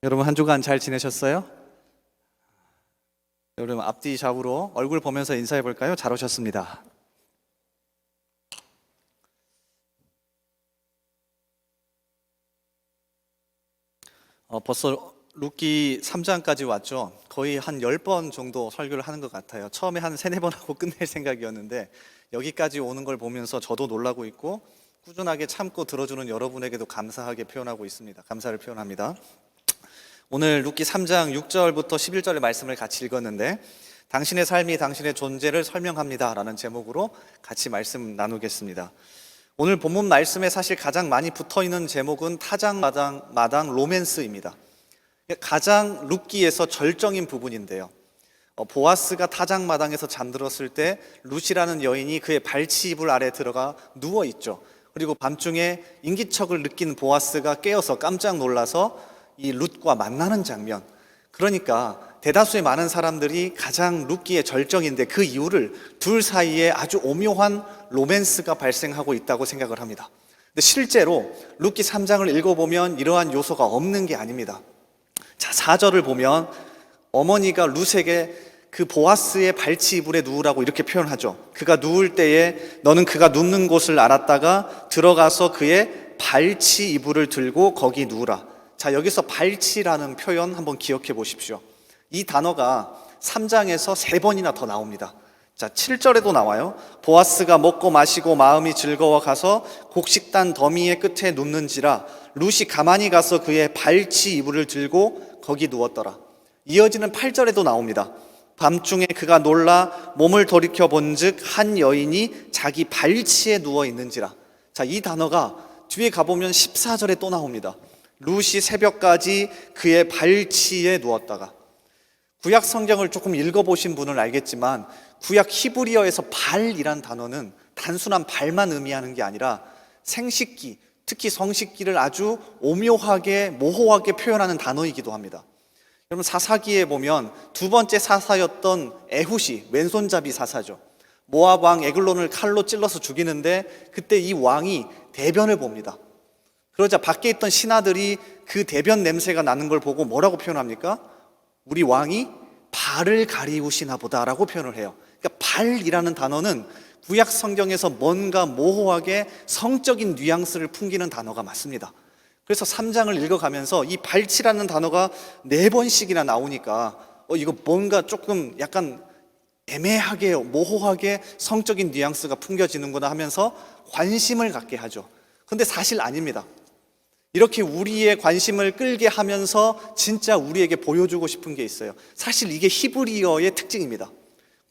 여러분 한 주간 잘 지내셨어요? 여러분 앞뒤 좌우로 얼굴 보면서 인사해 볼까요? 잘 오셨습니다. 벌써 룻기 3장까지 왔죠. 거의 한 10번 정도 설교를 하는 것 같아요. 처음에 한 3-4번 하고 끝낼 생각이었는데 여기까지 오는 걸 보면서 저도 놀라고 있고 꾸준하게 참고 들어주는 여러분에게도 감사하게 표현하고 있습니다. 감사를 표현합니다. 오늘 룻기 3장 6절부터 11절의 말씀을 같이 읽었는데 당신의 삶이 당신의 존재를 설명합니다 라는 제목으로 같이 말씀 나누겠습니다. 오늘 본문 말씀에 사실 가장 많이 붙어있는 제목은 타작마당 로맨스입니다. 가장 룻기에서 절정인 부분인데요, 보아스가 타작마당에서 잠들었을 때 룻이라는 여인이 그의 발치 이불 아래 들어가 누워있죠. 그리고 밤중에 인기척을 느낀 보아스가 깨어서 깜짝 놀라서 이 룻과 만나는 장면. 그러니까 대다수의 많은 사람들이 가장 룻기의 절정인데 그 이유를 둘 사이에 아주 오묘한 로맨스가 발생하고 있다고 생각을 합니다. 근데 실제로 룻기 3장을 읽어보면 이러한 요소가 없는 게 아닙니다. 자, 4절을 보면 어머니가 룻에게 그 보아스의 발치 이불에 누우라고 이렇게 표현하죠. 그가 누울 때에 너는 그가 눕는 곳을 알았다가 들어가서 그의 발치 이불을 들고 거기 누우라. 자, 여기서 발치라는 표현 한번 기억해 보십시오. 이 단어가 3장에서 3번이나 더 나옵니다. 자, 7절에도 나와요. 보아스가 먹고 마시고 마음이 즐거워 가서 곡식단 더미의 끝에 눕는지라 룻이 가만히 가서 그의 발치 이불을 들고 거기 누웠더라. 이어지는 8절에도 나옵니다. 밤중에 그가 놀라 몸을 돌이켜 본즉 한 여인이 자기 발치에 누워 있는지라. 자, 이 단어가 뒤에 가보면 14절에 또 나옵니다. 룻이 새벽까지 그의 발치에 누웠다가. 구약 성경을 조금 읽어보신 분은 알겠지만 구약 히브리어에서 발이란 단어는 단순한 발만 의미하는 게 아니라 생식기, 특히 성식기를 아주 오묘하게 모호하게 표현하는 단어이기도 합니다. 여러분 사사기에 보면 두 번째 사사였던 에훗이 왼손잡이 사사죠. 모압 왕 에글론을 칼로 찔러서 죽이는데 그때 이 왕이 대변을 봅니다. 그러자 밖에 있던 신하들이 그 대변 냄새가 나는 걸 보고 뭐라고 표현합니까? 우리 왕이 발을 가리우시나 보다라고 표현을 해요. 그러니까 발이라는 단어는 구약 성경에서 뭔가 모호하게 성적인 뉘앙스를 풍기는 단어가 맞습니다. 그래서 3장을 읽어가면서 이 발치라는 단어가 4번씩이나 나오니까 이거 뭔가 조금 약간 애매하게 모호하게 성적인 뉘앙스가 풍겨지는구나 하면서 관심을 갖게 하죠. 근데 사실 아닙니다. 이렇게 우리의 관심을 끌게 하면서 진짜 우리에게 보여주고 싶은 게 있어요. 사실 이게 히브리어의 특징입니다.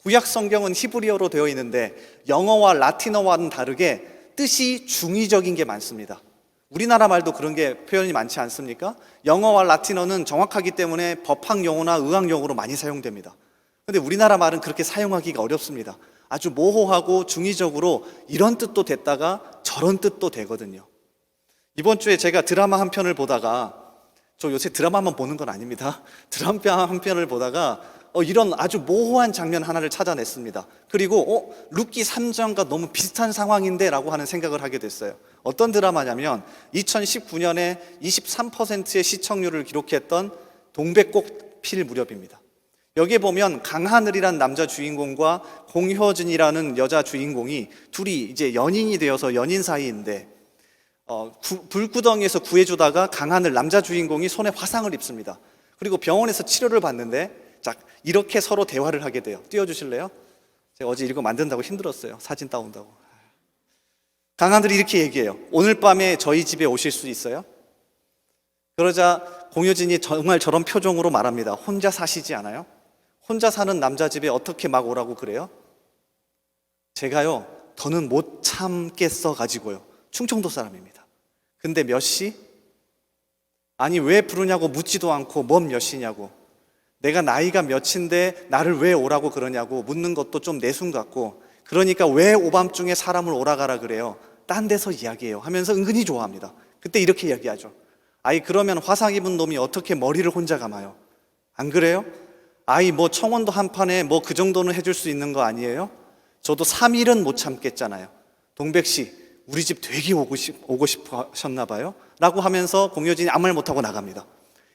구약 성경은 히브리어로 되어 있는데 영어와 라틴어와는 다르게 뜻이 중의적인 게 많습니다. 우리나라 말도 그런 게 표현이 많지 않습니까? 영어와 라틴어는 정확하기 때문에 법학 용어나 의학 용어로 많이 사용됩니다. 근데 우리나라 말은 그렇게 사용하기가 어렵습니다. 아주 모호하고 중의적으로 이런 뜻도 됐다가 저런 뜻도 되거든요. 이번 주에 제가 드라마 한 편을 보다가, 저 요새 드라마만 보는 건 아닙니다. 드라마 한 편을 보다가 이런 아주 모호한 장면 하나를 찾아냈습니다. 그리고 룻기 3장과 너무 비슷한 상황인데 라고 하는 생각을 하게 됐어요. 어떤 드라마냐면 2019년에 23%의 시청률을 기록했던 동백꽃 필 무렵입니다. 여기에 보면 강하늘이란 남자 주인공과 공효진이라는 여자 주인공이 둘이 이제 연인이 되어서 연인 사이인데 불구덩이에서 구해주다가 강하늘 남자 주인공이 손에 화상을 입습니다. 그리고 병원에서 치료를 받는데 자, 이렇게 서로 대화를 하게 돼요. 띄워주실래요? 제가 어제 이거 만든다고 힘들었어요. 사진 따온다고. 강하늘이 이렇게 얘기해요. 오늘 밤에 저희 집에 오실 수 있어요? 그러자 공효진이 정말 저런 표정으로 말합니다. 혼자 사시지 않아요? 혼자 사는 남자 집에 어떻게 막 오라고 그래요? 제가요 더는 못 참겠어 가지고요. 충청도 사람입니다. 근데 몇 시? 아니 왜 부르냐고 묻지도 않고 뭔 몇 시냐고, 내가 나이가 몇인데 나를 왜 오라고 그러냐고 묻는 것도 좀 내숭 같고, 그러니까 왜 오밤중에 사람을 오라가라 그래요? 딴 데서 이야기해요 하면서 은근히 좋아합니다. 그때 이렇게 이야기하죠. 아이 그러면 화상 입은 놈이 어떻게 머리를 혼자 감아요? 안 그래요? 아이 뭐 청원도 한 판에 뭐 그 정도는 해줄 수 있는 거 아니에요? 저도 3일은 못 참겠잖아요. 동백씨 우리 집 되게 오고 싶어 하셨나 봐요 라고 하면서 공효진이 아무 말 못하고 나갑니다.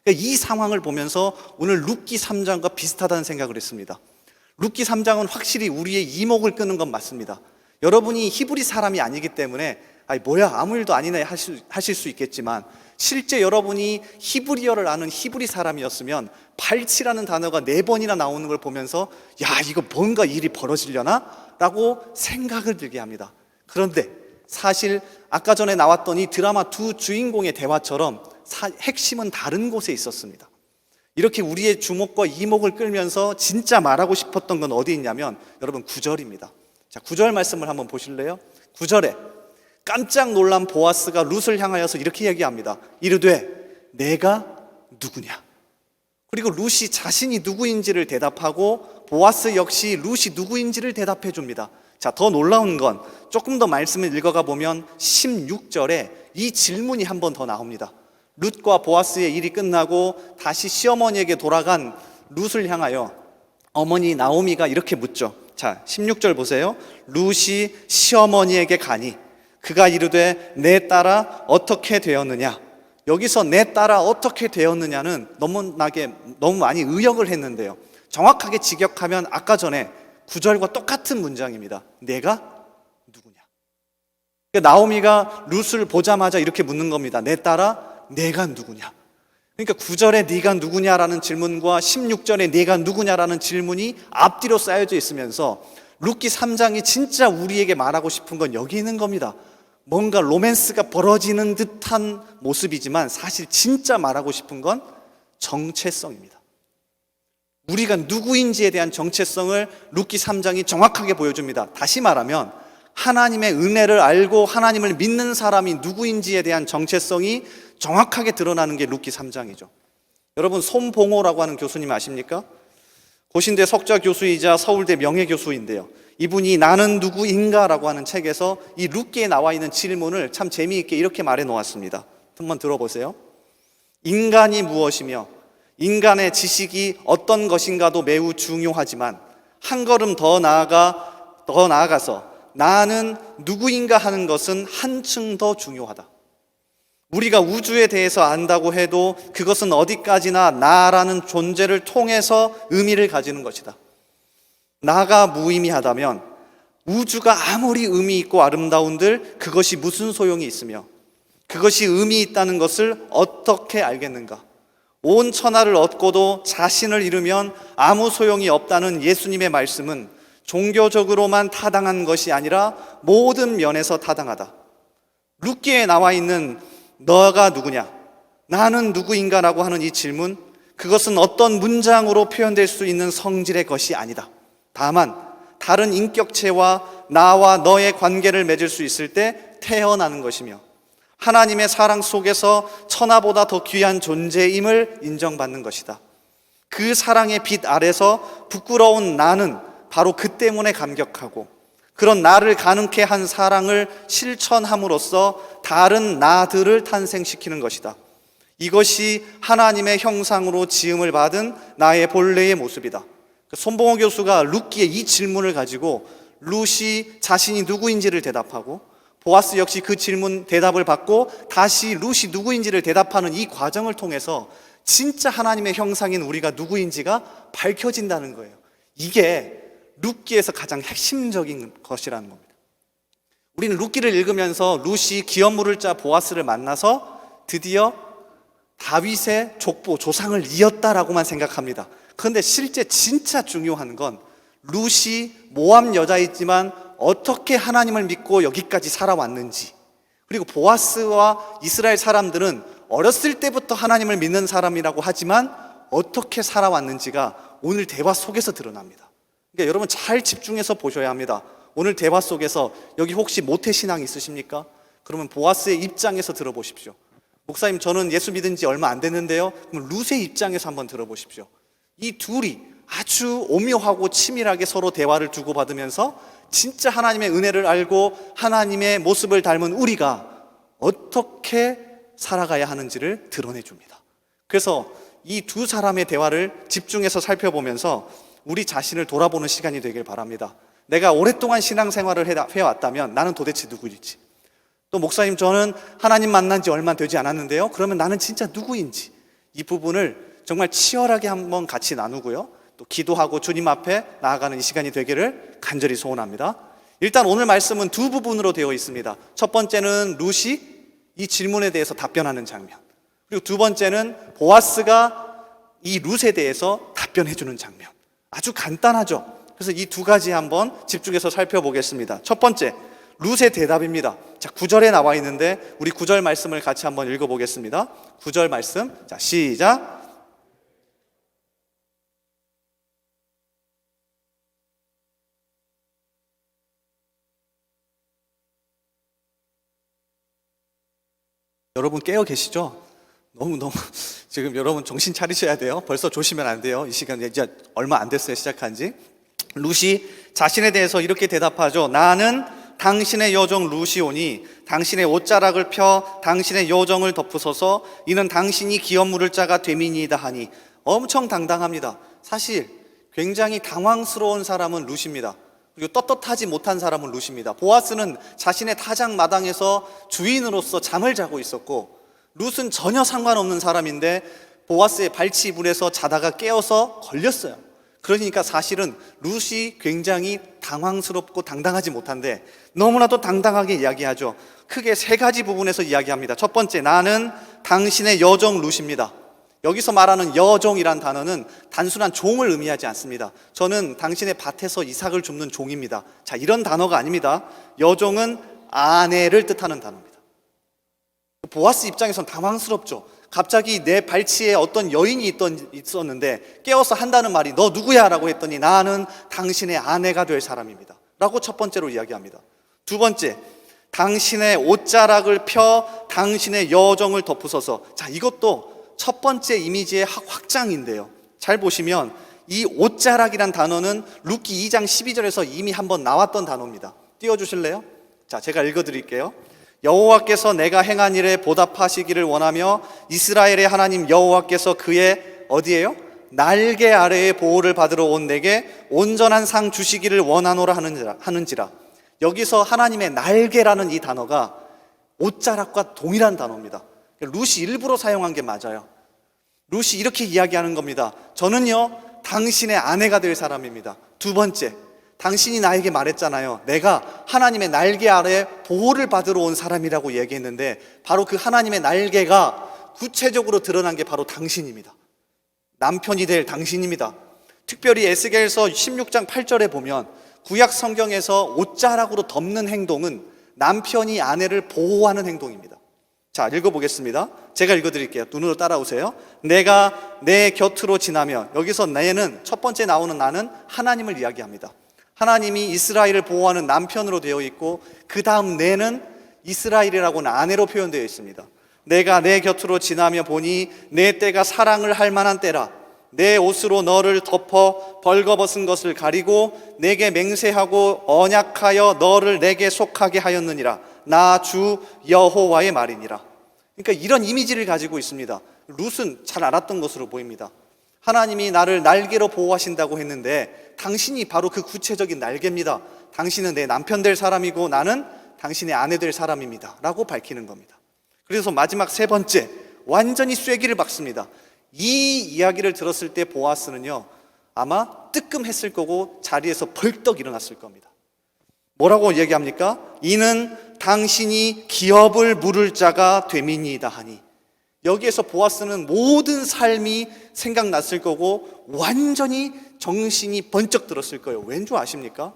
그러니까 이 상황을 보면서 오늘 룻기 3장과 비슷하다는 생각을 했습니다. 룻기 3장은 확실히 우리의 이목을 끄는 건 맞습니다. 여러분이 히브리 사람이 아니기 때문에 뭐야 아무 일도 아니네 하실 수 있겠지만, 실제 여러분이 히브리어를 아는 히브리 사람이었으면 발치라는 단어가 4번이나 나오는 걸 보면서 야 이거 뭔가 일이 벌어지려나? 라고 생각을 들게 합니다. 그런데 사실 아까 전에 나왔던 이 드라마 두 주인공의 대화처럼 핵심은 다른 곳에 있었습니다. 이렇게 우리의 주목과 이목을 끌면서 진짜 말하고 싶었던 건 어디 있냐면 여러분 9절입니다. 자, 9절 말씀을 한번 보실래요? 9절에 깜짝 놀란 보아스가 룻을 향하여서 이렇게 얘기합니다. 이르되 내가 누구냐? 그리고 룻이 자신이 누구인지를 대답하고 보아스 역시 룻이 누구인지를 대답해 줍니다. 자, 더 놀라운 건 조금 더 말씀을 읽어가 보면 16절에 이 질문이 한 번 더 나옵니다. 룻과 보아스의 일이 끝나고 다시 시어머니에게 돌아간 룻을 향하여 어머니 나오미가 이렇게 묻죠. 자, 16절 보세요. 룻이 시어머니에게 가니 그가 이르되 내 딸아 어떻게 되었느냐? 여기서 내 딸아 어떻게 되었느냐는 너무 많이 의역을 했는데요. 정확하게 직역하면 아까 전에 9절과 똑같은 문장입니다. 내가 누구냐? 그러니까 나오미가 룻을 보자마자 이렇게 묻는 겁니다. 내 딸아 내가 누구냐? 그러니까 9절에 네가 누구냐라는 질문과 16절에 네가 누구냐라는 질문이 앞뒤로 쌓여져 있으면서 룻기 3장이 진짜 우리에게 말하고 싶은 건 여기 있는 겁니다. 뭔가 로맨스가 벌어지는 듯한 모습이지만 사실 진짜 말하고 싶은 건 정체성입니다. 우리가 누구인지에 대한 정체성을 룻기 3장이 정확하게 보여줍니다. 다시 말하면 하나님의 은혜를 알고 하나님을 믿는 사람이 누구인지에 대한 정체성이 정확하게 드러나는 게 룻기 3장이죠. 여러분 손봉호라고 하는 교수님 아십니까? 고신대 석좌 교수이자 서울대 명예교수인데요. 이분이 나는 누구인가라고 하는 책에서 이 룻기에 나와 있는 질문을 참 재미있게 이렇게 말해 놓았습니다. 한번 들어보세요. 인간이 무엇이며 인간의 지식이 어떤 것인가도 매우 중요하지만 한 걸음 더 나아가서 나는 누구인가 하는 것은 한층 더 중요하다. 우리가 우주에 대해서 안다고 해도 그것은 어디까지나 나라는 존재를 통해서 의미를 가지는 것이다. 나가 무의미하다면 우주가 아무리 의미 있고 아름다운들 그것이 무슨 소용이 있으며 그것이 의미 있다는 것을 어떻게 알겠는가? 온 천하를 얻고도 자신을 잃으면 아무 소용이 없다는 예수님의 말씀은 종교적으로만 타당한 것이 아니라 모든 면에서 타당하다. 룻기에 나와 있는 너가 누구냐? 나는 누구인가라고 하는 이 질문, 그것은 어떤 문장으로 표현될 수 있는 성질의 것이 아니다. 다만 다른 인격체와 나와 너의 관계를 맺을 수 있을 때 태어나는 것이며 하나님의 사랑 속에서 천하보다 더 귀한 존재임을 인정받는 것이다. 그 사랑의 빛 아래서 부끄러운 나는 바로 그 때문에 감격하고 그런 나를 가능케 한 사랑을 실천함으로써 다른 나들을 탄생시키는 것이다. 이것이 하나님의 형상으로 지음을 받은 나의 본래의 모습이다. 손봉호 교수가 룻기의 이 질문을 가지고 룻이 자신이 누구인지를 대답하고 보아스 역시 그 질문 대답을 받고 다시 룻이 누구인지를 대답하는 이 과정을 통해서 진짜 하나님의 형상인 우리가 누구인지가 밝혀진다는 거예요. 이게 룻기에서 가장 핵심적인 것이라는 겁니다. 우리는 룻기를 읽으면서 룻이 기업 물을 자 보아스를 만나서 드디어 다윗의 족보, 조상을 이었다라고만 생각합니다. 그런데 실제 진짜 중요한 건 룻이 모압 여자이지만 어떻게 하나님을 믿고 여기까지 살아왔는지, 그리고 보아스와 이스라엘 사람들은 어렸을 때부터 하나님을 믿는 사람이라고 하지만 어떻게 살아왔는지가 오늘 대화 속에서 드러납니다. 그러니까 여러분 잘 집중해서 보셔야 합니다. 오늘 대화 속에서 여기 혹시 모태신앙 있으십니까? 그러면 보아스의 입장에서 들어보십시오. 목사님 저는 예수 믿은 지 얼마 안 됐는데요. 그럼 룻의 입장에서 한번 들어보십시오. 이 둘이 아주 오묘하고 치밀하게 서로 대화를 주고받으면서 진짜 하나님의 은혜를 알고 하나님의 모습을 닮은 우리가 어떻게 살아가야 하는지를 드러내줍니다. 그래서 이 두 사람의 대화를 집중해서 살펴보면서 우리 자신을 돌아보는 시간이 되길 바랍니다. 내가 오랫동안 신앙생활을 해왔다면 나는 도대체 누구일지, 또 목사님 저는 하나님 만난 지 얼마 되지 않았는데요, 그러면 나는 진짜 누구인지, 이 부분을 정말 치열하게 한번 같이 나누고요, 또 기도하고 주님 앞에 나아가는 이 시간이 되기를 간절히 소원합니다. 일단 오늘 말씀은 두 부분으로 되어 있습니다. 첫 번째는 룻이 이 질문에 대해서 답변하는 장면, 그리고 두 번째는 보아스가 이 룻에 대해서 답변해 주는 장면. 아주 간단하죠. 그래서 이 두 가지 한번 집중해서 살펴보겠습니다. 첫 번째, 룻의 대답입니다. 자, 9절에 나와 있는데 우리 9절 말씀을 같이 한번 읽어보겠습니다. 9절 말씀, 자, 시작. 여러분 깨어 계시죠? 너무 지금 여러분 정신 차리셔야 돼요. 벌써 조시면 안 돼요. 이 시간 이제 얼마 안 됐어요, 시작한 지. 룻이 자신에 대해서 이렇게 대답하죠. 나는 당신의 여종 룻이오니 당신의 옷자락을 펴 당신의 여정을 덮으소서. 이는 당신이 기업 물을 자가 됨이니이다 하니. 엄청 당당합니다. 사실 굉장히 당황스러운 사람은 룻입니다. 그리고 떳떳하지 못한 사람은 룻입니다. 보아스는 자신의 타작 마당에서 주인으로서 잠을 자고 있었고, 룻은 전혀 상관없는 사람인데 보아스의 발치 이불에서 자다가 깨어서 걸렸어요. 그러니까 사실은 룻이 굉장히 당황스럽고 당당하지 못한데 너무나도 당당하게 이야기하죠. 크게 세 가지 부분에서 이야기합니다. 첫 번째, 나는 당신의 여종 룻입니다. 여기서 말하는 여종이란 단어는 단순한 종을 의미하지 않습니다. 저는 당신의 밭에서 이삭을 줍는 종입니다. 자, 이런 단어가 아닙니다. 여종은 아내를 뜻하는 단어입니다. 보아스 입장에선 당황스럽죠. 갑자기 내 발치에 어떤 여인이 있었는데 깨어서 한다는 말이 너 누구야? 라고 했더니 나는 당신의 아내가 될 사람입니다 라고 첫 번째로 이야기합니다. 두 번째, 당신의 옷자락을 펴 당신의 여정을 덮으소서. 자, 이것도 첫 번째 이미지의 확장인데요, 잘 보시면 이 옷자락이란 단어는 룻기 2장 12절에서 이미 한번 나왔던 단어입니다. 띄워주실래요? 자, 제가 읽어드릴게요. 여호와께서 내가 행한 일에 보답하시기를 원하며 이스라엘의 하나님 여호와께서 그의 어디에요? 날개 아래의 보호를 받으러 온 내게 온전한 상 주시기를 원하노라 하는지라. 여기서 하나님의 날개라는 이 단어가 옷자락과 동일한 단어입니다. 룻이 일부러 사용한 게 맞아요. 룻이 이렇게 이야기하는 겁니다. 저는요, 당신의 아내가 될 사람입니다. 두 번째, 당신이 나에게 말했잖아요. 내가 하나님의 날개 아래 보호를 받으러 온 사람이라고 얘기했는데 바로 그 하나님의 날개가 구체적으로 드러난 게 바로 당신입니다. 남편이 될 당신입니다. 특별히 에스겔서 16장 8절에 보면 구약 성경에서 옷자락으로 덮는 행동은 남편이 아내를 보호하는 행동입니다. 자, 읽어보겠습니다. 제가 읽어드릴게요. 눈으로 따라오세요. 내가 내 곁으로 지나며, 여기서 내는 첫 번째 나오는 나는 하나님을 이야기합니다. 하나님이 이스라엘을 보호하는 남편으로 되어 있고 그 다음 내는 이스라엘이라고는 아내로 표현되어 있습니다. 내가 내 곁으로 지나며 보니 내 때가 사랑을 할 만한 때라. 내 옷으로 너를 덮어 벌거벗은 것을 가리고 내게 맹세하고 언약하여 너를 내게 속하게 하였느니라. 나 주 여호와의 말이니라. 그러니까 이런 이미지를 가지고 있습니다. 룻은 잘 알았던 것으로 보입니다. 하나님이 나를 날개로 보호하신다고 했는데 당신이 바로 그 구체적인 날개입니다. 당신은 내 남편 될 사람이고 나는 당신의 아내 될 사람입니다 라고 밝히는 겁니다. 그래서 마지막 세 번째, 완전히 쐐기를 박습니다. 이 이야기를 들었을 때 보아스는요, 아마 뜨끔했을 거고 자리에서 벌떡 일어났을 겁니다. 뭐라고 얘기합니까? 이는 당신이 기업을 물을 자가 됨이니이다 하니. 여기에서 보아스는 모든 삶이 생각났을 거고 완전히 정신이 번쩍 들었을 거예요. 왠 줄 아십니까?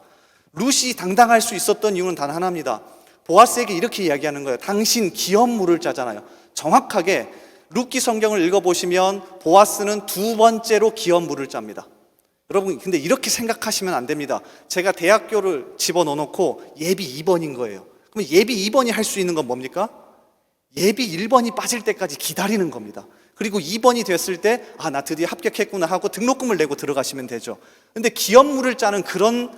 룻이 당당할 수 있었던 이유는 단 하나입니다. 보아스에게 이렇게 이야기하는 거예요. 당신 기업 물을 자잖아요. 정확하게 룻기 성경을 읽어보시면 보아스는 두 번째로 기업 물을 자입니다. 여러분, 근데 이렇게 생각하시면 안 됩니다. 제가 대학교를 집어넣어놓고 예비 2번인 거예요. 그럼 예비 2번이 할 수 있는 건 뭡니까? 예비 1번이 빠질 때까지 기다리는 겁니다. 그리고 2번이 됐을 때 나 드디어 합격했구나 하고 등록금을 내고 들어가시면 되죠. 근데 기업 물을 짜는 그런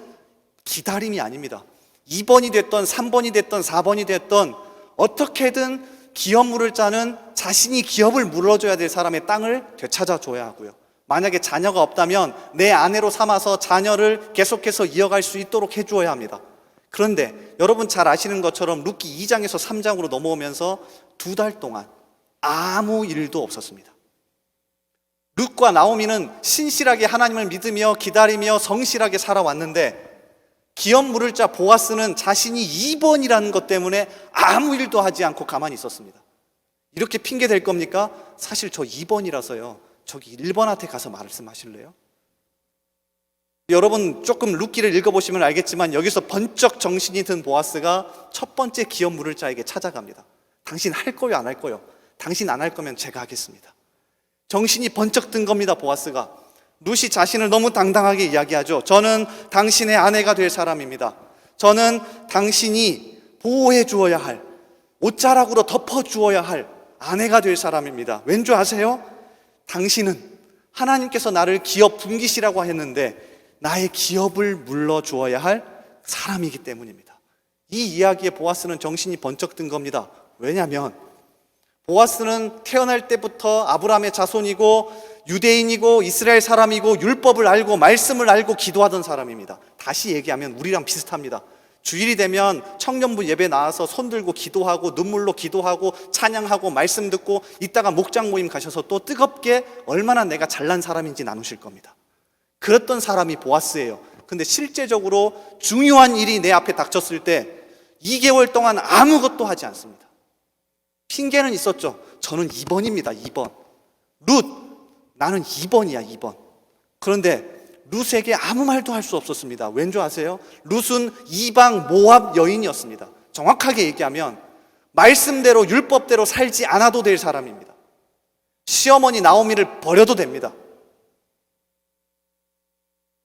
기다림이 아닙니다. 2번이 됐던 3번이 됐던 4번이 됐던 어떻게든 기업 물을 짜는, 자신이 기업을 물어줘야 될 사람의 땅을 되찾아줘야 하고요. 만약에 자녀가 없다면 내 아내로 삼아서 자녀를 계속해서 이어갈 수 있도록 해주어야 합니다. 그런데 여러분 잘 아시는 것처럼 룻기 2장에서 3장으로 넘어오면서 2달 동안 아무 일도 없었습니다. 룻과 나오미는 신실하게 하나님을 믿으며 기다리며 성실하게 살아왔는데 기업 물을 자 보아스는 자신이 2번이라는 것 때문에 아무 일도 하지 않고 가만히 있었습니다. 이렇게 핑계 댈 겁니까? 사실 저 2번이라서요. 저기 1번한테 가서 말씀하실래요? 여러분 조금 룻기를 읽어보시면 알겠지만 여기서 번쩍 정신이 든 보아스가 첫 번째 기업 물을 자에게 찾아갑니다. 당신 할 거요, 안 할 거요? 당신 안 할 거면 제가 하겠습니다. 정신이 번쩍 든 겁니다. 보아스가. 룻이 자신을 너무 당당하게 이야기하죠. 저는 당신의 아내가 될 사람입니다. 저는 당신이 보호해 주어야 할, 옷자락으로 덮어 주어야 할 아내가 될 사람입니다. 왠 줄 아세요? 당신은 하나님께서 나를 기업 분기시라고 했는데 나의 기업을 물러 주어야 할 사람이기 때문입니다. 이 이야기에 보아스는 정신이 번쩍 든 겁니다. 왜냐하면 보아스는 태어날 때부터 아브라함의 자손이고 유대인이고 이스라엘 사람이고 율법을 알고 말씀을 알고 기도하던 사람입니다. 다시 얘기하면 우리랑 비슷합니다. 주일이 되면 청년부 예배 나와서 손 들고 기도하고 눈물로 기도하고 찬양하고 말씀 듣고 이따가 목장 모임 가셔서 또 뜨겁게 얼마나 내가 잘난 사람인지 나누실 겁니다. 그랬던 사람이 보아스예요. 근데 실제적으로 중요한 일이 내 앞에 닥쳤을 때 2개월 동안 아무것도 하지 않습니다. 핑계는 있었죠. 저는 2번입니다. 2번. 룻, 나는 2번이야. 2번. 그런데 룻에게 아무 말도 할 수 없었습니다. 왠 줄 아세요? 룻은 이방 모압 여인이었습니다. 정확하게 얘기하면 말씀대로 율법대로 살지 않아도 될 사람입니다. 시어머니 나오미를 버려도 됩니다.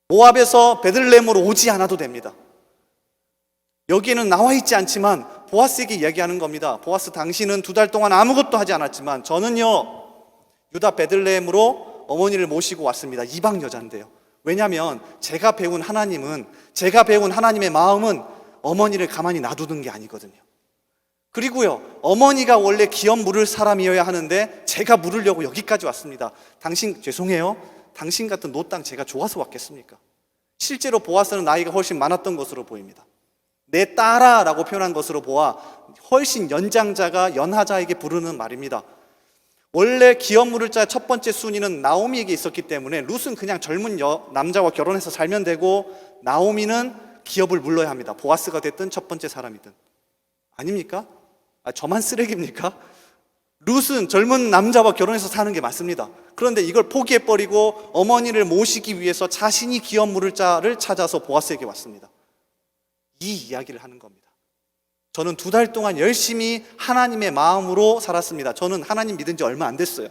모압에서 베들레헴으로 오지 않아도 됩니다. 여기에는 나와 있지 않지만 보아스에게 이야기하는 겁니다. 보아스, 당신은 2달 동안 아무것도 하지 않았지만 저는요 유다 베들레헴으로 어머니를 모시고 왔습니다. 이방 여자인데요. 왜냐하면 제가 배운 하나님의 마음은 어머니를 가만히 놔두는 게 아니거든요. 그리고요, 어머니가 원래 기업 물을 사람이어야 하는데 제가 물으려고 여기까지 왔습니다. 당신 죄송해요. 당신 같은 노땅 제가 좋아서 왔겠습니까? 실제로 보아스는 나이가 훨씬 많았던 것으로 보입니다. 내 딸아라고 표현한 것으로 보아 훨씬 연장자가 연하자에게 부르는 말입니다. 원래 기업 물을 자 첫 번째 순위는 나오미에게 있었기 때문에 룻은 그냥 젊은 남자와 결혼해서 살면 되고 나오미는 기업을 물러야 합니다. 보아스가 됐든 첫 번째 사람이든. 아닙니까? 저만 쓰레기입니까? 룻은 젊은 남자와 결혼해서 사는 게 맞습니다. 그런데 이걸 포기해버리고 어머니를 모시기 위해서 자신이 기업 물을 자를 찾아서 보아스에게 왔습니다. 이 이야기를 하는 겁니다. 저는 2달 동안 열심히 하나님의 마음으로 살았습니다. 저는 하나님 믿은 지 얼마 안 됐어요.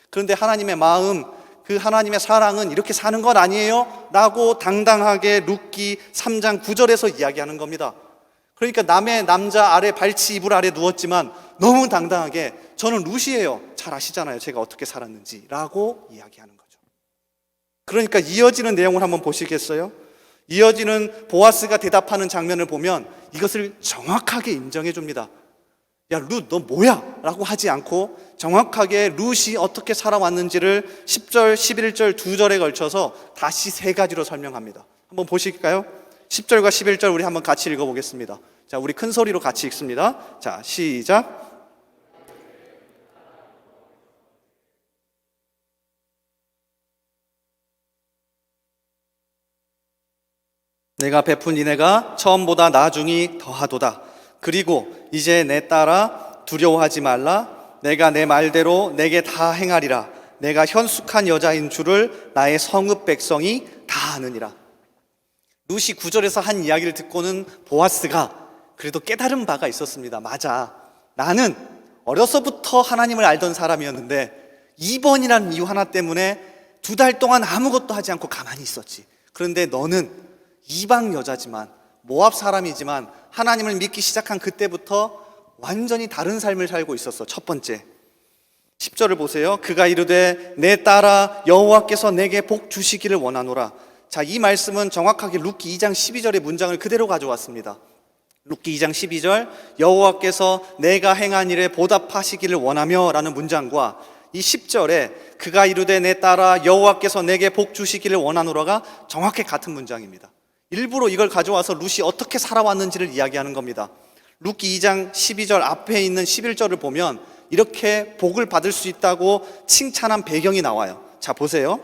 그런데 하나님의 마음, 그 하나님의 사랑은 이렇게 사는 것 아니에요? 라고 당당하게 룻기 3장 9절에서 이야기하는 겁니다. 그러니까 남의 남자 아래 발치 이불 아래 누웠지만 너무 당당하게 저는 룻이에요. 잘 아시잖아요. 제가 어떻게 살았는지 라고 이야기하는 거죠. 그러니까 이어지는 내용을 한번 보시겠어요? 이어지는 보아스가 대답하는 장면을 보면 이것을 정확하게 인정해 줍니다. 야, 룻, 너 뭐야? 라고 하지 않고 정확하게 룻이 어떻게 살아왔는지를 10절, 11절, 2절에 걸쳐서 다시 3가지로 설명합니다. 한번 보실까요? 10절과 11절 우리 한번 같이 읽어보겠습니다. 자, 우리 큰 소리로 같이 읽습니다. 자, 시작. 내가 베푼 인애가 처음보다 나중이 더하도다. 그리고 이제 내 딸아 두려워하지 말라. 내가 내 말대로 내게 다 행하리라. 내가 현숙한 여자인 줄을 나의 성읍 백성이 다 아느니라. 룻이 9절에서 한 이야기를 듣고는 보아스가 그래도 깨달은 바가 있었습니다. 맞아, 나는 어려서부터 하나님을 알던 사람이었는데 2번이라는 이유 하나 때문에 2달 동안 아무것도 하지 않고 가만히 있었지. 그런데 너는 이방 여자지만 모압 사람이지만 하나님을 믿기 시작한 그때부터 완전히 다른 삶을 살고 있었어. 첫 번째 10절을 보세요. 그가 이르되 내 딸아 여호와께서 내게 복 주시기를 원하노라. 자, 이 말씀은 정확하게 룻기 2장 12절의 문장을 그대로 가져왔습니다. 룻기 2장 12절 여호와께서 내가 행한 일에 보답하시기를 원하며 라는 문장과 이 10절에 그가 이르되 내 딸아 여호와께서 내게 복 주시기를 원하노라가 정확히 같은 문장입니다. 일부러 이걸 가져와서 룻이 어떻게 살아왔는지를 이야기하는 겁니다. 룻기 2장 12절 앞에 있는 11절을 보면 이렇게 복을 받을 수 있다고 칭찬한 배경이 나와요. 자, 보세요.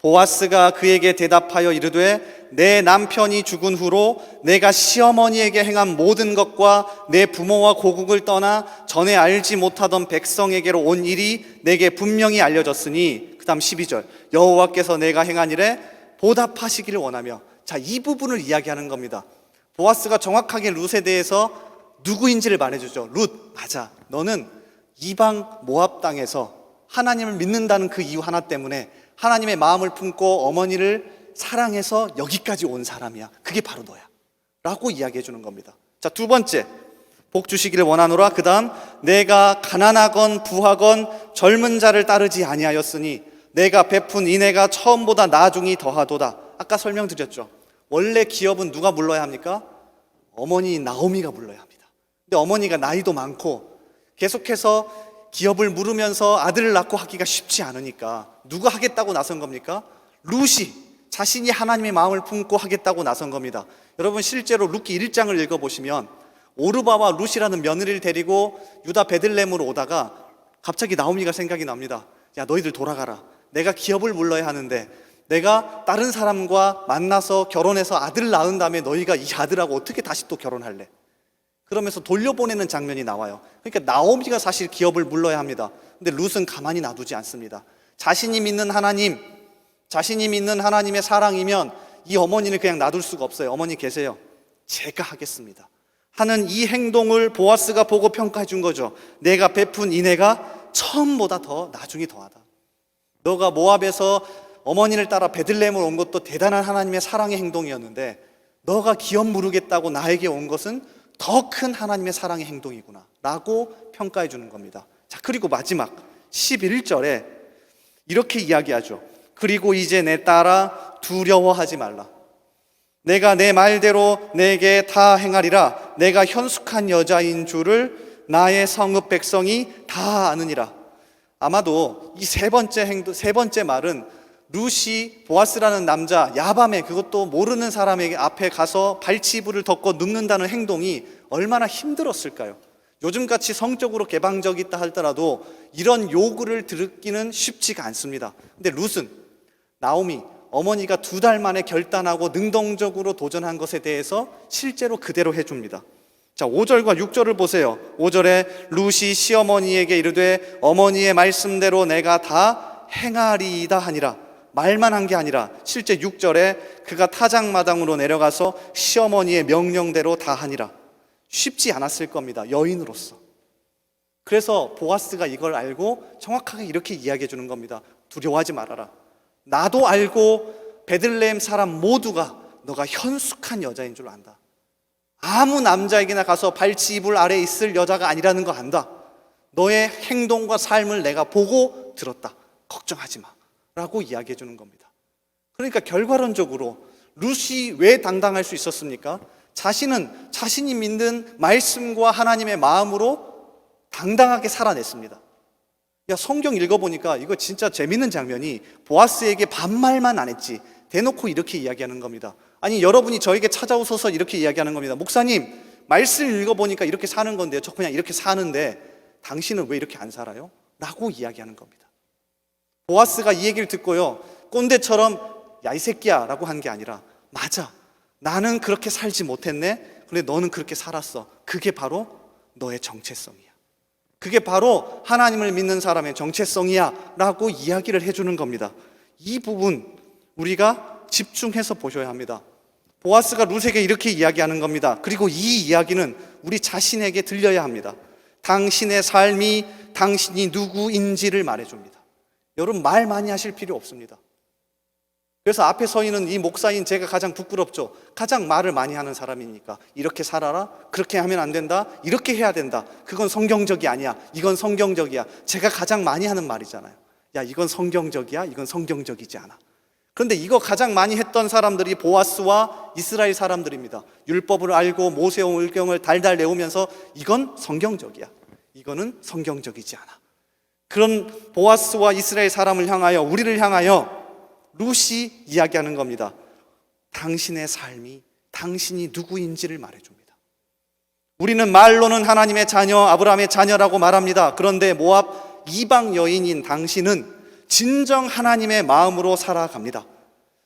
보아스가 그에게 대답하여 이르되 내 남편이 죽은 후로 내가 시어머니에게 행한 모든 것과 내 부모와 고국을 떠나 전에 알지 못하던 백성에게로 온 일이 내게 분명히 알려졌으니, 그 다음 12절, 여호와께서 내가 행한 일에 보답하시기를 원하며. 자, 이 부분을 이야기하는 겁니다. 보아스가 정확하게 룻에 대해서 누구인지를 말해주죠. 룻, 맞아, 너는 이방 모압 땅에서 하나님을 믿는다는 그 이유 하나 때문에 하나님의 마음을 품고 어머니를 사랑해서 여기까지 온 사람이야. 그게 바로 너야 라고 이야기해 주는 겁니다. 자, 두 번째, 복 주시기를 원하노라. 그 다음, 내가 가난하건 부하건 젊은 자를 따르지 아니하였으니 내가 베푼 인애가 처음보다 나중이 더하도다. 아까 설명드렸죠. 원래 기업은 누가 물러야 합니까? 어머니 나오미가 물러야 합니다. 근데 어머니가 나이도 많고 계속해서 기업을 물으면서 아들을 낳고 하기가 쉽지 않으니까 누가 하겠다고 나선 겁니까? 룻이 자신이 하나님의 마음을 품고 하겠다고 나선 겁니다. 여러분, 실제로 룻기 1장을 읽어보시면 오르바와 룻이라는 며느리를 데리고 유다 베들레헴으로 오다가 갑자기 나오미가 생각이 납니다. 야, 너희들 돌아가라. 내가 기업을 물러야 하는데 내가 다른 사람과 만나서 결혼해서 아들을 낳은 다음에 너희가 이 아들하고 어떻게 다시 또 결혼할래? 그러면서 돌려보내는 장면이 나와요. 그러니까 나오미가 사실 기업을 물러야 합니다. 근데 룻은 가만히 놔두지 않습니다. 자신이 믿는 하나님, 자신이 믿는 하나님의 사랑이면 이 어머니를 그냥 놔둘 수가 없어요. 어머니 계세요. 제가 하겠습니다 하는 이 행동을 보아스가 보고 평가해 준 거죠. 내가 베푼 인애가 처음보다 더 나중이 더하다. 너가 모압에서 어머니를 따라 베들레헴을 온 것도 대단한 하나님의 사랑의 행동이었는데 너가 기업 물으겠다고 나에게 온 것은 더 큰 하나님의 사랑의 행동이구나 라고 평가해 주는 겁니다. 자, 그리고 마지막 11절에 이렇게 이야기하죠. 그리고 이제 내 딸아 두려워하지 말라. 내가 내 말대로 내게 다 행하리라. 내가 현숙한 여자인 줄을 나의 성읍 백성이 다 아느니라. 아마도 이 세 번째 말은 룻이 보아스라는 남자, 야밤에, 그것도 모르는 사람에게 앞에 가서 발치부를 덮고 눕는다는 행동이 얼마나 힘들었을까요? 요즘같이 성적으로 개방적이다 하더라도 이런 요구를 듣기는 쉽지가 않습니다. 근데 룻은 나오미, 어머니가 2달 만에 결단하고 능동적으로 도전한 것에 대해서 실제로 그대로 해줍니다. 자, 5절과 6절을 보세요. 5절에 룻이 시어머니에게 이르되 어머니의 말씀대로 내가 다 행하리이다 하니라. 말만 한 게 아니라 실제 6절에 그가 타작마당으로 내려가서 시어머니의 명령대로 다 하니라. 쉽지 않았을 겁니다, 여인으로서. 그래서 보아스가 이걸 알고 정확하게 이렇게 이야기해 주는 겁니다. 두려워하지 말아라. 나도 알고 베들레헴 사람 모두가 너가 현숙한 여자인 줄 안다. 아무 남자에게나 가서 발치 이불 아래에 있을 여자가 아니라는 거 안다. 너의 행동과 삶을 내가 보고 들었다. 걱정하지 마 라고 이야기해 주는 겁니다. 그러니까 결과론적으로 룻이 왜 당당할 수 있었습니까? 자신은 자신이 믿는 말씀과 하나님의 마음으로 당당하게 살아냈습니다. 야, 성경 읽어보니까 이거 진짜 재밌는 장면이 보아스에게 반말만 안 했지 대놓고 이렇게 이야기하는 겁니다. 아니, 여러분이 저에게 찾아오셔서 이렇게 이야기하는 겁니다. 목사님, 말씀 읽어보니까 이렇게 사는 건데요, 저 그냥 이렇게 사는데 당신은 왜 이렇게 안 살아요? 라고 이야기하는 겁니다. 보아스가 이 얘기를 듣고요, 꼰대처럼 야, 이 새끼야 라고 한 게 아니라 맞아, 나는 그렇게 살지 못했네. 근데 너는 그렇게 살았어. 그게 바로 너의 정체성이야. 그게 바로 하나님을 믿는 사람의 정체성이야 라고 이야기를 해주는 겁니다. 이 부분 우리가 집중해서 보셔야 합니다. 보아스가 룻에게 이렇게 이야기하는 겁니다. 그리고 이 이야기는 우리 자신에게 들려야 합니다. 당신의 삶이 당신이 누구인지를 말해줍니다. 여러분, 말 많이 하실 필요 없습니다. 그래서 앞에 서 있는 이 목사인 제가 가장 부끄럽죠. 가장 말을 많이 하는 사람이니까. 이렇게 살아라, 그렇게 하면 안 된다, 이렇게 해야 된다, 그건 성경적이 아니야, 이건 성경적이야. 제가 가장 많이 하는 말이잖아요. 야, 이건 성경적이야, 이건 성경적이지 않아. 그런데 이거 가장 많이 했던 사람들이 보아스와 이스라엘 사람들입니다. 율법을 알고 모세오경을 달달 외우면서 이건 성경적이야, 이거는 성경적이지 않아. 그런 보아스와 이스라엘 사람을 향하여, 우리를 향하여 룻이 이야기하는 겁니다. 당신의 삶이 당신이 누구인지를 말해줍니다. 우리는 말로는 하나님의 자녀, 아브라함의 자녀라고 말합니다. 그런데 모압 이방 여인인 당신은 진정 하나님의 마음으로 살아갑니다.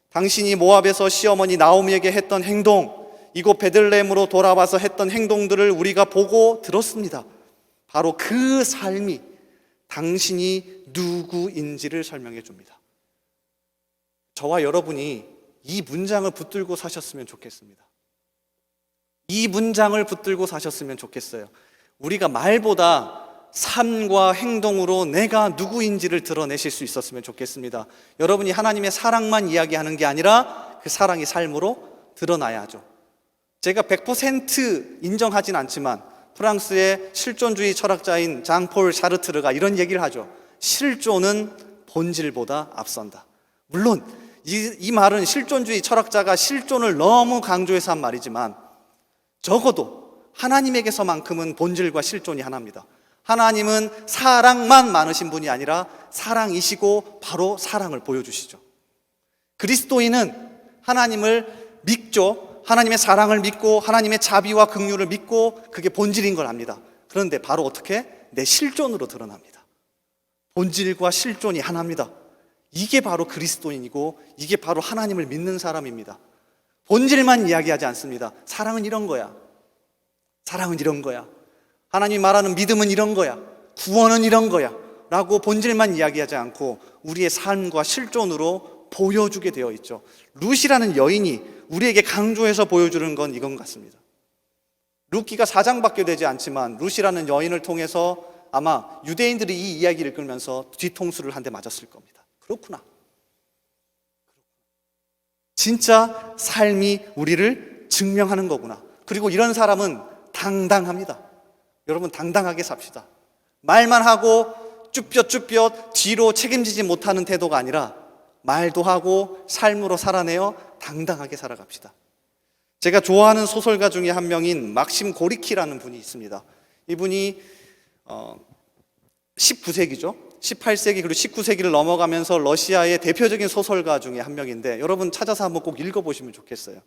당신이 모압에서 시어머니 나오미에게 했던 행동, 이곳 베들레헴으로 돌아와서 했던 행동들을 우리가 보고 들었습니다. 바로 그 삶이 당신이 누구인지를 설명해 줍니다. 저와 여러분이 이 문장을 붙들고 사셨으면 좋겠습니다. 이 문장을 붙들고 사셨으면 좋겠어요. 우리가 말보다 삶과 행동으로 내가 누구인지를 드러내실 수 있었으면 좋겠습니다. 여러분이 하나님의 사랑만 이야기하는 게 아니라 그 사랑이 삶으로 드러나야죠. 제가 100% 인정하진 않지만 프랑스의 실존주의 철학자인 장폴 샤르트르가 이런 얘기를 하죠. 실존은 본질보다 앞선다. 물론 이 말은 실존주의 철학자가 실존을 너무 강조해서 한 말이지만 적어도 하나님에게서만큼은 본질과 실존이 하나입니다. 하나님은 사랑만 많으신 분이 아니라 사랑이시고 바로 사랑을 보여주시죠. 그리스도인은 하나님을 믿죠. 하나님의 사랑을 믿고 하나님의 자비와 긍휼을 믿고 그게 본질인 걸 압니다. 그런데 바로 어떻게? 내 실존으로 드러납니다. 본질과 실존이 하나입니다. 이게 바로 그리스도인이고 이게 바로 하나님을 믿는 사람입니다. 본질만 이야기하지 않습니다. 사랑은 이런 거야. 사랑은 이런 거야. 하나님이 말하는 믿음은 이런 거야. 구원은 이런 거야. 라고 본질만 이야기하지 않고 우리의 삶과 실존으로 보여주게 되어 있죠. 룻이라는 여인이 우리에게 강조해서 보여주는 건 이건 같습니다. 룻기가 4장밖에 되지 않지만 룻이라는 여인을 통해서 아마 유대인들이 이 이야기를 끌면서 뒤통수를 한 대 맞았을 겁니다. 그렇구나. 진짜 삶이 우리를 증명하는 거구나. 그리고 이런 사람은 당당합니다. 여러분 당당하게 삽시다. 말만 하고 쭈뼛쭈뼛 뒤로 책임지지 못하는 태도가 아니라 말도 하고 삶으로 살아내어 당당하게 살아갑시다. 제가 좋아하는 소설가 중에 한 명인 막심 고리키라는 분이 있습니다. 이분이 19세기죠. 18세기 그리고 19세기를 넘어가면서 러시아의 대표적인 소설가 중에 한 명인데 여러분 찾아서 한번 꼭 읽어보시면 좋겠어요.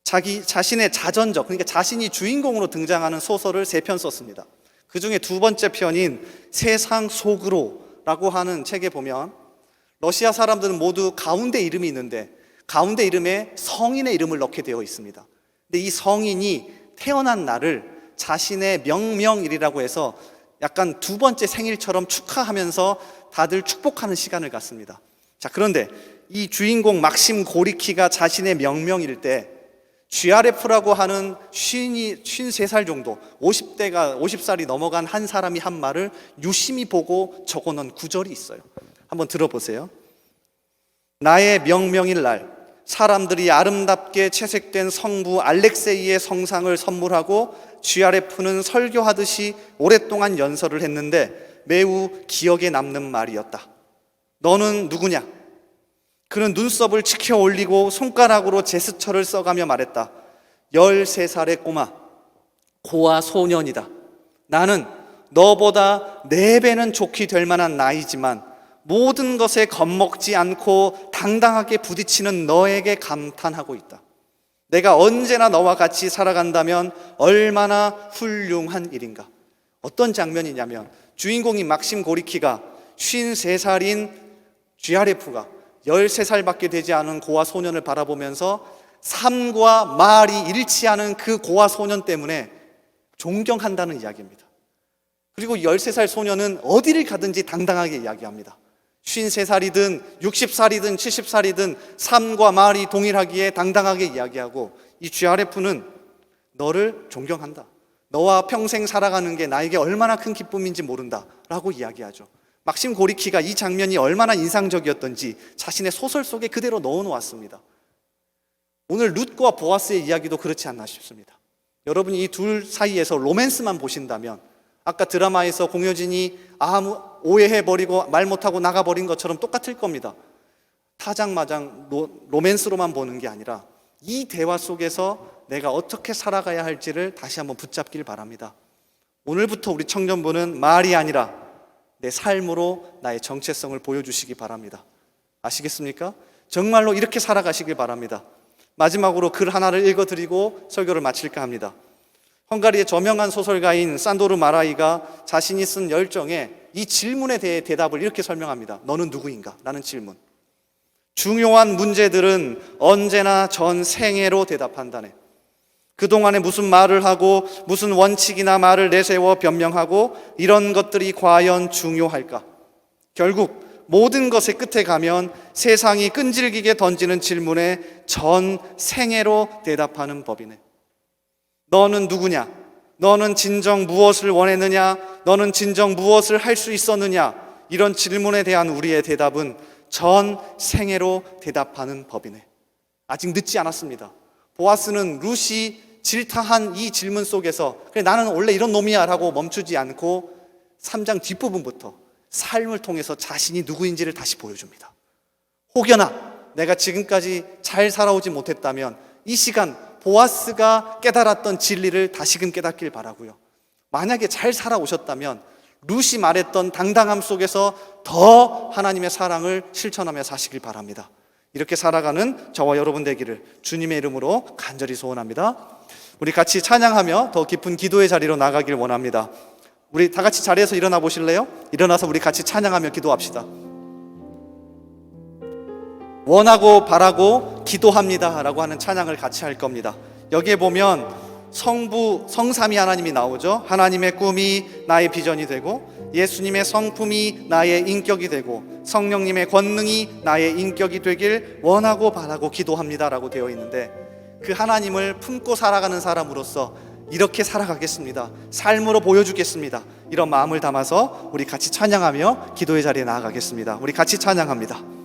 자기 자신의 자전적, 그러니까 자신이 주인공으로 등장하는 소설을 3편 썼습니다. 그 중에 두 번째 편인 세상 속으로라고 하는 책에 보면 러시아 사람들은 모두 가운데 이름이 있는데 가운데 이름에 성인의 이름을 넣게 되어 있습니다. 근데 이 성인이 태어난 날을 자신의 명명일이라고 해서 약간 두 번째 생일처럼 축하하면서 다들 축복하는 시간을 갖습니다. 자, 그런데 이 주인공 막심 고리키가 자신의 명명일 때 GRF라고 하는 53살 정도 50살이 넘어간 한 사람이 한 말을 유심히 보고 적어놓은 구절이 있어요. 한번 들어보세요. 나의 명명일 날 사람들이 아름답게 채색된 성부 알렉세이의 성상을 선물하고 GRF는 설교하듯이 오랫동안 연설을 했는데 매우 기억에 남는 말이었다. 너는 누구냐? 그는 눈썹을 치켜 올리고 손가락으로 제스처를 써가며 말했다. 13살의 꼬마, 고아 소년이다. 나는 너보다 4배는 좋게 될 만한 나이지만 모든 것에 겁먹지 않고 당당하게 부딪히는 너에게 감탄하고 있다. 내가 언제나 너와 같이 살아간다면 얼마나 훌륭한 일인가. 어떤 장면이냐면 주인공인 막심 고리키가 53살인 GRF가 13살밖에 되지 않은 고아 소년을 바라보면서 삶과 말이 일치하는 그 고아 소년 때문에 존경한다는 이야기입니다. 그리고 13살 소년은 어디를 가든지 당당하게 이야기합니다. 53살이든 60살이든 70살이든 삶과 말이 동일하기에 당당하게 이야기하고 이 GRF는 너를 존경한다. 너와 평생 살아가는 게 나에게 얼마나 큰 기쁨인지 모른다 라고 이야기하죠. 막심 고리키가 이 장면이 얼마나 인상적이었던지 자신의 소설 속에 그대로 넣어놓았습니다. 오늘 룻과 보아스의 이야기도 그렇지 않나 싶습니다. 여러분이 이 둘 사이에서 로맨스만 보신다면 아까 드라마에서 공효진이 오해해버리고 말 못하고 나가버린 것처럼 똑같을 겁니다. 타장마장 로맨스로만 보는 게 아니라 이 대화 속에서 내가 어떻게 살아가야 할지를 다시 한번 붙잡길 바랍니다. 오늘부터 우리 청년부는 말이 아니라 내 삶으로 나의 정체성을 보여주시기 바랍니다. 아시겠습니까? 정말로 이렇게 살아가시길 바랍니다. 마지막으로 글 하나를 읽어드리고 설교를 마칠까 합니다. 헝가리의 저명한 소설가인 산도르 마라이가 자신이 쓴 열정에 이 질문에 대해 대답을 이렇게 설명합니다. 너는 누구인가? 라는 질문. 중요한 문제들은 언제나 전 생애로 대답한다네. 그동안에 무슨 말을 하고 무슨 원칙이나 말을 내세워 변명하고 이런 것들이 과연 중요할까? 결국 모든 것의 끝에 가면 세상이 끈질기게 던지는 질문에 전 생애로 대답하는 법이네. 너는 누구냐? 너는 진정 무엇을 원했느냐? 너는 진정 무엇을 할 수 있었느냐? 이런 질문에 대한 우리의 대답은 전 생애로 대답하는 법이네. 아직 늦지 않았습니다. 보아스는 룻이 질타한 이 질문 속에서 그래 나는 원래 이런 놈이야 라고 멈추지 않고 3장 뒷부분부터 삶을 통해서 자신이 누구인지를 다시 보여줍니다. 혹여나 내가 지금까지 잘 살아오지 못했다면 이 시간 보아스가 깨달았던 진리를 다시금 깨닫길 바라고요. 만약에 잘 살아오셨다면 룻이 말했던 당당함 속에서 더 하나님의 사랑을 실천하며 사시길 바랍니다. 이렇게 살아가는 저와 여러분 되기를 주님의 이름으로 간절히 소원합니다. 우리 같이 찬양하며 더 깊은 기도의 자리로 나가길 원합니다. 우리 다 같이 자리에서 일어나 보실래요? 일어나서 우리 같이 찬양하며 기도합시다. 원하고 바라고 기도합니다 라고 하는 찬양을 같이 할 겁니다. 여기에 보면 성부, 성삼위 하나님이 나오죠. 하나님의 꿈이 나의 비전이 되고 예수님의 성품이 나의 인격이 되고 성령님의 권능이 나의 인격이 되길 원하고 바라고 기도합니다 라고 되어 있는데, 그 하나님을 품고 살아가는 사람으로서 이렇게 살아가겠습니다, 삶으로 보여주겠습니다, 이런 마음을 담아서 우리 같이 찬양하며 기도의 자리에 나아가겠습니다. 우리 같이 찬양합니다.